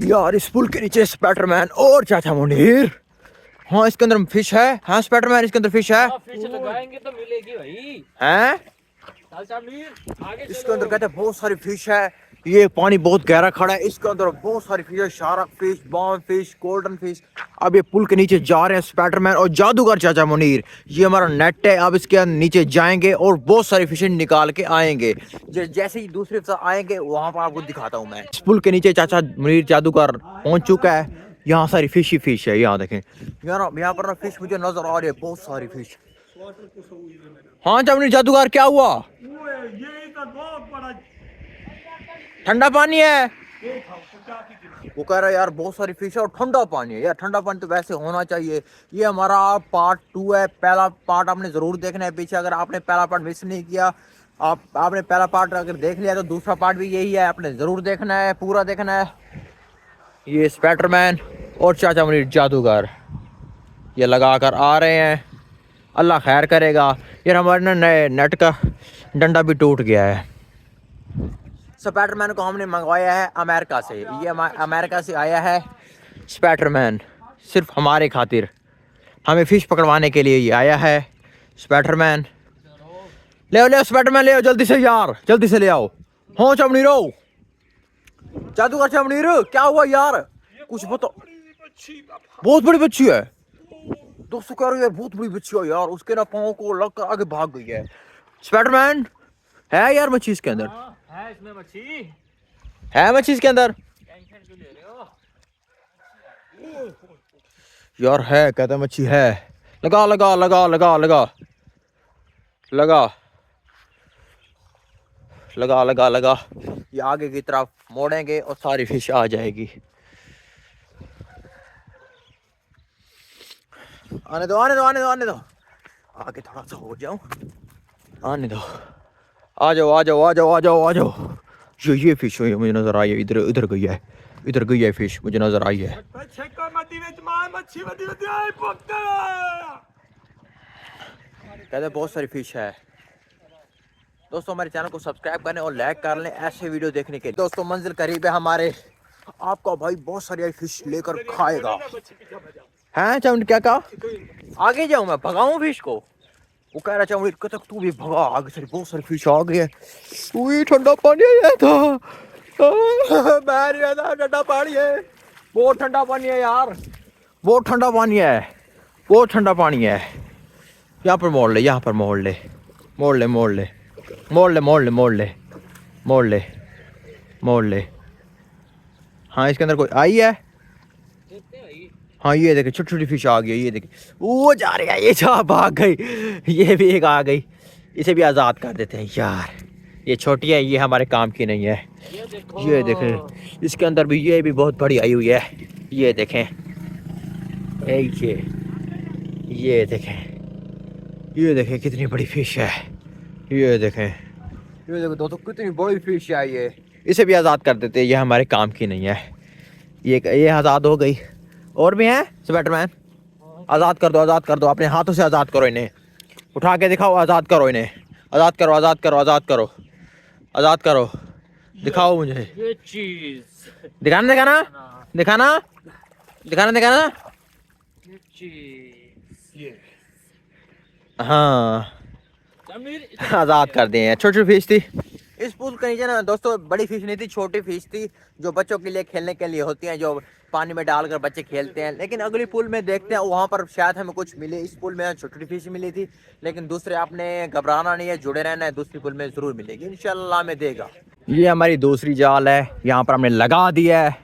यार इस पुल के नीचे स्पाइडरमैन और चाचा मुनीर। हाँ इसके अंदर फिश है। हाँ स्पाइडरमैन इसके अंदर फिश है। फिश लगाएंगे तो मिलेगी भाई। हैं इसके अंदर कहते हैं बहुत सारी फिश है। ये पानी बहुत गहरा खड़ा है, इसके अंदर बहुत सारी फिश है, shark fish, bone fish, golden fish. अब ये पुल के नीचे जा रहे हैं स्पाइडरमैन और जादूगर चाचा मुनीर। ये हमारा नेट है, अब इसके नीचे जाएंगे और बहुत सारी फिश निकाल के आएंगे। जैसे ही दूसरी तरफ आएंगे वहां पर आपको दिखाता हूँ मैं। इस पुल के नीचे चाचा मुनीर जादूगर पहुंच चुका है। यहाँ सारी फिश ही फिश है, यहाँ देखें यहाँ पर ना फिश मुझे नजर आ रही है, बहुत सारी फिश। हाँ चाचा मुनीर जादूगर क्या हुआ? ठंडा पानी है। वो कह रहा है यार बहुत सारी फिश है और ठंडा पानी है। यार ठंडा पानी तो वैसे होना चाहिए। ये हमारा पार्ट 2 है। पहला पार्ट आपने जरूर देखना है पीछे। अगर आपने पहला पार्ट मिस नहीं किया, आपने पहला पार्ट अगर देख लिया तो दूसरा पार्ट भी यही है, आपने जरूर देखना है, पूरा देखना है। ये स्पाइडरमैन और चाचा मुनीर जादूगर ये लगा कर आ रहे हैं। अल्लाह खैर करेगा। यार हमारे नए नेट का डंडा भी टूट गया है। स्पाइडरमैन को हमने मंगवाया है अमेरिका से। ये अमेरिका से आया है स्पाइडरमैन, सिर्फ हमारे खातिर। हमें फिश पकड़वाने के लिए ये आया है स्पाइडरमैन। ले आओ स्पाइडरमैन ले आओ जल्दी से यार, जल्दी से ले आओ। हाँ चमनीरो जादूगर चमनीर क्या हुआ यार? कुछ बताओ। बहुत बड़ी बच्ची है दोस्तों, कह रही है बहुत बड़ी बच्ची है यार। उसके ना पाँव को लग कर आगे भाग गई है। स्पाइडरमैन है यार मच्छी इसके अंदर? है इसमें मच्छी है मच्छी इसके अंदर टेंशन क्यों ले रहे हो यार? है कहता मच्छी है। लगा लगा लगा लगा लगा लगा लगा लगा लगा। ये आगे की तरफ मोड़ेंगे और सारी फिश आ जाएगी। आने दो आने दो आने दो आने दो। आगे थोड़ा सा हो जाऊं, आने दो। आ जाओ आ जाओ आ जाओ आ जाओ आ जाओ। ये फिश मुझे नजर आई है। इधर इधर गई है, इधर गई है फिश मुझे नजर आई है। कहते बहुत सारी फिश है। दोस्तों हमारे चैनल को सब्सक्राइब करें और लाइक कर लें ऐसे वीडियो देखने के लिए। दोस्तों मंजिल करीब है हमारे। आपका भाई बहुत सारी फिश लेकर खाएगा। हैं चाउंड क्या कहा? आगे जाऊं मैं, भगाऊं फिश को? वो कह रहा चाउंड तक तू भी भगा, आगे से बहुत सारी फिश आ गई है। ठंडा पानी है था ठंडा पानी है, बहुत ठंडा पानी है यार, बहुत ठंडा पानी है, बहुत ठंडा पानी है। यहाँ पर मोड़ ले, यहाँ पर मोड़ ले, मोड़ ले मोड़ ले मोड़ ले मोड़ ले मोड़ ले मोड़ ले मोड़ ले। हाँ इसके अंदर कोई आई है। हाँ ये देखे छोटी छोटी फिश आ गई। ये देखे वो जा रही है, ये जा भाग गई। ये भी एक आ गई, इसे भी आज़ाद कर देते हैं यार। ये छोटी है, ये हमारे काम की नहीं है। ये देखें इसके अंदर भी, ये भी बहुत बड़ी आई हुई है। ये देखें ये देखें कितनी बड़ी फिश है। ये देखो दोस्तों कितनी बड़ी फिश है ये। इसे भी आज़ाद कर देते हैं, ये हमारे काम की नहीं है। ये आज़ाद हो गई। और भी हैं स्पाइडरमैन? आज़ाद कर दो, आज़ाद कर दो, अपने हाथों से आज़ाद करो इन्हें। उठा के दिखाओ, आज़ाद करो इन्हें, आज़ाद करो आज़ाद करो आज़ाद करो आज़ाद करो। दिखाओ मुझे ये चीज, दिखाना दिखाना दिखाना दिखाना दिखाना। ये चीज हाँ आज़ाद कर दिए हैं। छोटी फिश थी इस पुल के नीचे ना दोस्तों। बड़ी फिश नहीं थी, छोटी फिश थी जो बच्चों के लिए खेलने के लिए होती हैं, जो पानी में डालकर बच्चे खेलते हैं। लेकिन अगली पुल में देखते हैं, वहाँ पर शायद हमें कुछ मिले। इस पुल में छोटी फिश मिली थी, लेकिन दूसरे आपने घबराना नहीं है, जुड़े रहना है, दूसरी पुल में जरूर मिलेगी इंशाल्लाह में देगा। ये हमारी दूसरी जाल है, यहाँ पर हमने लगा दिया है।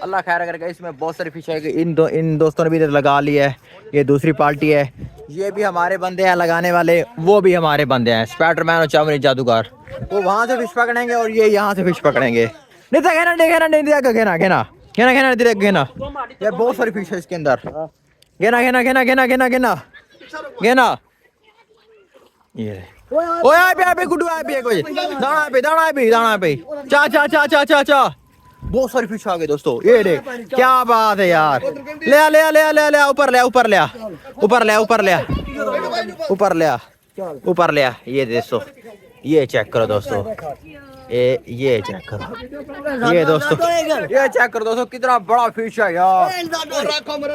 अल्लाह खैर करेगा। इसमें बहुत सारी फिश है। इन दोस्तों ने भी इधर लगा लिया है। ये दूसरी पार्टी है, ये भी हमारे बंदे हैं लगाने वाले, वो भी हमारे बंदे हैं स्पाइडरमैन और चावनी जादूगर। वो वहाँ से फिश पकड़ेंगे और ये यहाँ से फिश पकड़ेंगे। नहीं देखेना देखेना नहीं दिया घेना घेना घेना घेना दिया घेना। यार बहुत सारी फिश है इसके अंदर। घेना घेना घेना घेना घेना घेना घेना। ये ओए आ पे गुड्डू आ पे कोई दाना पे चा चा चा चा चा चा। बहुत सारी फिश आ गई दोस्तों। ये देख क्या बात है यार। ले आ ले आ ले आ ले आ ऊपर ले आ ऊपर ले आ ऊपर ले आ ऊपर ले आ ऊपर ले आ ऊपर ले आ। ये दोस्तों ये चेक करो दोस्तों, ये चेक करो, ये दोस्तों, ये चेक करो दोस्तों, कितना बड़ा फिश है यार। ये चेक करो,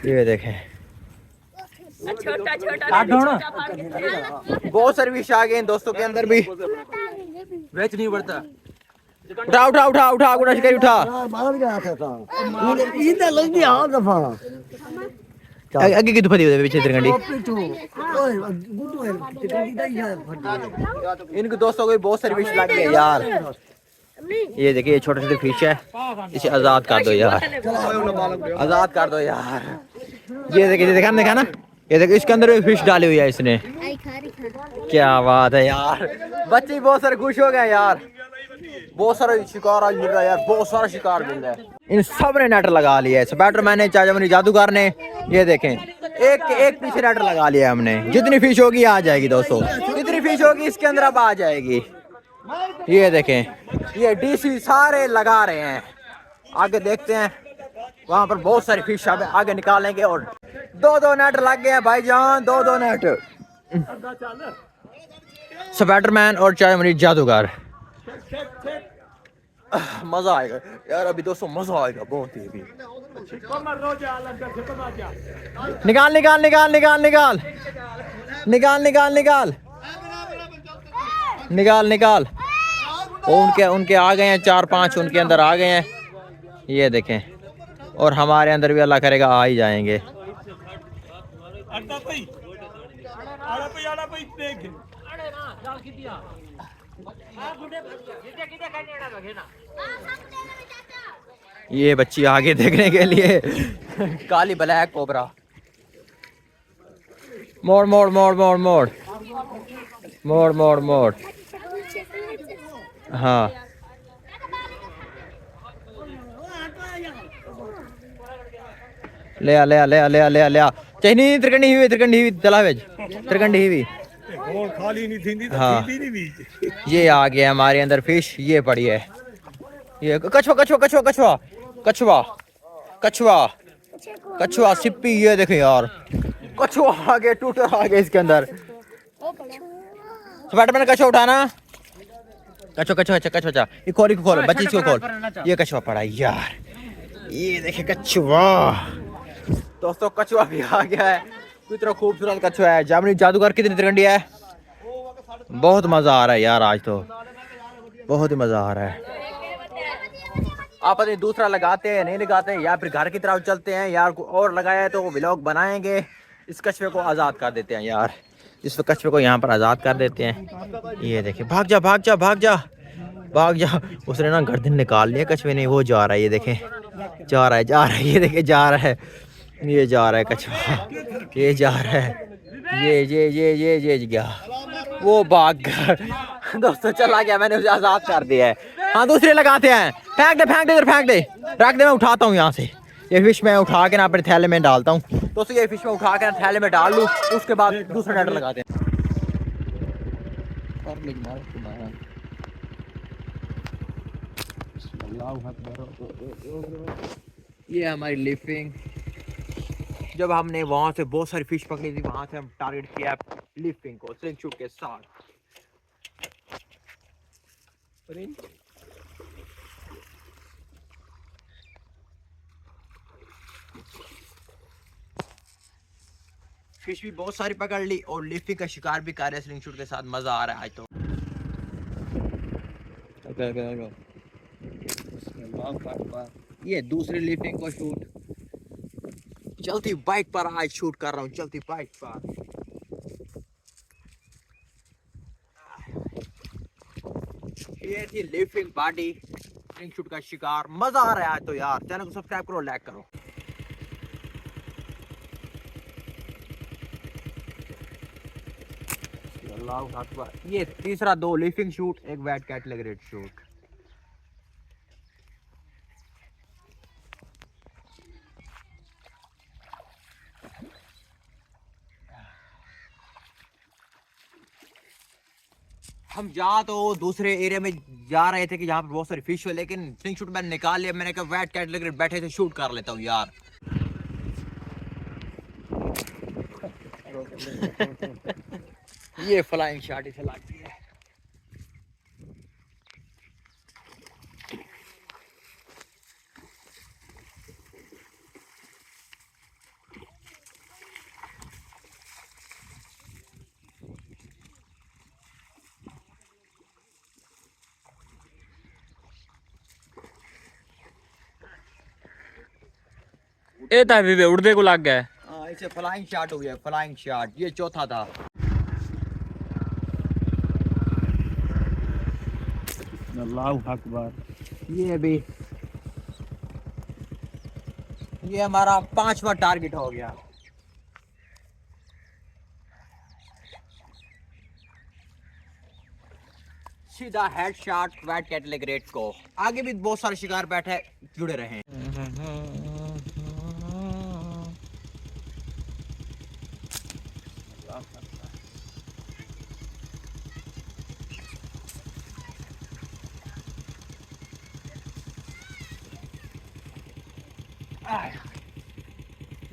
ये देखें, छोटा छोटा बहुत सारी फिश आ गए दोस्तों के अंदर भी। वेच नहीं बढ़ता। उठा उठा उठा उठा गुना शिकारी उठा। आगे की दुपट्टी दे पीछे तिरंगड़ी। इनको दोस्तों को बहुत सारी फिश लग गई यार। ये देखिए, ये छोटे छोटे फिश है, इसे आजाद कर दो यार, आजाद कर दो यार। ये देखिए, देखा देखा ना, ये देखिए इसके अंदर भी फिश डाली हुई है इसने। क्या बात है यार, बच्चे बहुत सारे खुश हो गए यार, बहुत सारा शिकार आज मिल रहा है यार, बहुत सारा शिकार मिल रहा है। इन सब ने नेट लगा लिया है, स्पाइडरमैन ने, चाचा जादूगर ने, ये देखें एक पीछे नेट लगा लिया हमने। जितनी फिश होगी आ जाएगी दोस्तों, जितनी फिश होगी इसके अंदर अब आ जाएगी। ये देखें, ये डीसी सारे लगा रहे हैं। आगे देखते हैं, वहां पर बहुत सारी फिश आगे निकालेंगे। और दो नेट लग गए भाईजान, दो नेट। स्पाइडरमैन और चाचा जादूगर, मजा आएगा यार अभी दोस्तों, मजा आएगा बहुत ही अभी। निकाल निकाल निकाल निकाल निकाल निकाल निकाल निकाल निकाल निकाल। उनके आ गए हैं 4-5, उनके अंदर आ गए हैं, ये देखें। और हमारे अंदर भी अल्लाह करेगा आ ही जाएंगे। ये बच्ची आगे देखने के लिए काली ब्लैक कोबरा। मोड़ मोड़ मोड़ मोड़ मोड़ मोड़ मोड़ मोड़। हाँ, ले आ ले आ ले आ ले आ ले आ ले आ। चाहिए त्रिकंडी हुई चला भेज, त्रिकंडी हुई। हाँ, ये आ गया हमारे अंदर फिश, ये पड़ी है। ये कछुआ कछुआ कछुआ कछुआ कछुआ कछुआ कछुआ सिप्पी, ये देखे यार, कछुआ आ गया, टूटर आ गया इसके अंदर। स्पाइडरमैन कछुआ उठाना, कछुआ कछुआ कछुआ, ये खोल बच्ची इसको खोल। ये कछुआ पड़ा यार, ये देखे कछुआ दोस्तों, कछुआ भी आ गया है। कितना खूबसूरत कछुआ है। जामनी जादूगर कितनी त्रिकंडी है, बहुत मजा आ रहा है यार, आज तो बहुत ही मजा आ रहा है। आप अपने दूसरा लगाते हैं नहीं लगाते हैं, या फिर घर की तरफ चलते हैं यार, और लगाया है तो व्लॉग बनाएंगे। इस कछुए को आज़ाद कर देते हैं यार, इस कछुए को यहाँ पर आज़ाद कर देते हैं। ये देखिए, भाग जा भाग जा भाग जा भाग जा। उसने ना गर्दन निकाल लिया कछुए ने, वो जा रहा है, ये देखें जा रहा है, ये देखें जा रहा है, ये जा रहा है कछुआ, ये जा रहा है, ये गया, वो भाग गया दोस्तों, चला गया, मैंने उसे आज़ाद कर दिया है। हाँ, दूसरे लगाते हैं, फेंक दे इधर फेंक दे, रख दे, मैं उठाता हूँ यहाँ से। ये फिश मैं उठा के ना अपने थैले में डालता हूँ दोस्तों, ये फिश मैं उठा के ना थैले में डाल लूँ, उसके बाद दूसरा नेट लगाते हैं। ये हमारी लिफ्टिंग, जब हमने वहां से बहुत सारी फिश पकड़ी थी, वहां से हम टारगेट किया लिफ्टिंग को स्लिंग शूट के साथ। फिश भी बहुत सारी पकड़ ली और लिफ्टिंग का शिकार भी कर रहे स्लिंग शूट के साथ। मजा आ रहा है आज तो। ये दूसरी लिफ्टिंग को शूट चलती बाइक पर आज शूट कर रहा हूँ, चलती बाइक पर। ये थी लिफ्टिंग पार्टी, स्लिंग शूट का शिकार। मजा आ रहा है आज तो यार। चैनल को सब्सक्राइब करो, लाइक करो। अल्लाह अकबर। ये तीसरा 2 लिफ्टिंग शूट, एक वेट कैटलेगरेट शूट। हम जा तो दूसरे एरिया में जा रहे थे कि जहाँ पर बहुत सारी फिश हो, लेकिन स्लिंग शूट मैंने निकाल लिया। मैंने कहा वेट कैटलेगरेट बैठे थे, शूट कर लेता हूँ यार। ये फ्लाइंग शॉट इसे लगती है। ये था भी उड़ने को लग गया। हाँ इसे फ्लाइंग शॉट हो गया, फ्लाइंग शॉट। ये चौथा था। अल्लाह अकबर। ये हमारा 5वां टारगेट हो गया। सीधा हेडशॉट व्हाइट कैटल ग्रेट को। आगे भी बहुत सारे शिकार बैठे, जुड़े रहे।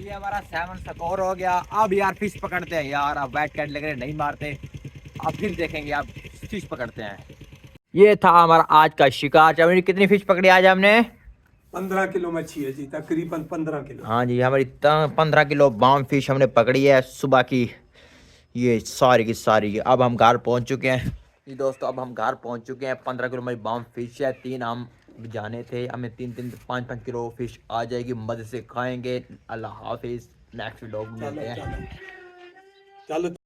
ये हमारा 7 स्कोर हो गया। अब यार फिश पकड़ते हैं यार। अब व्हाइट कैटल ग्रेट नहीं मारते, अब फिर देखेंगे। अब फिश पकड़ते हैं। ये था हमारा आज का शिकार। चलो कितनी फिश पकड़ी आज हमने? 15 किलो मच्छी है जी, तकरीबन 15 किलो। हाँ जी, हमारी 15 किलो बाम फिश हमने पकड़ी है सुबह की। ये सारी की सारी। अब हम घर पहुंच चुके हैं जी दोस्तों। अब हम घर पहुंच चुके हैं। 15 किलो हमारी बाम फिश है। 3 हम जाने थे, हमें 5-5 किलो फिश आ जाएगी। मजे से खाएंगे। अल्लाह हाफिज। नेक्स्ट व्लॉग में मिलते हैं। चलो।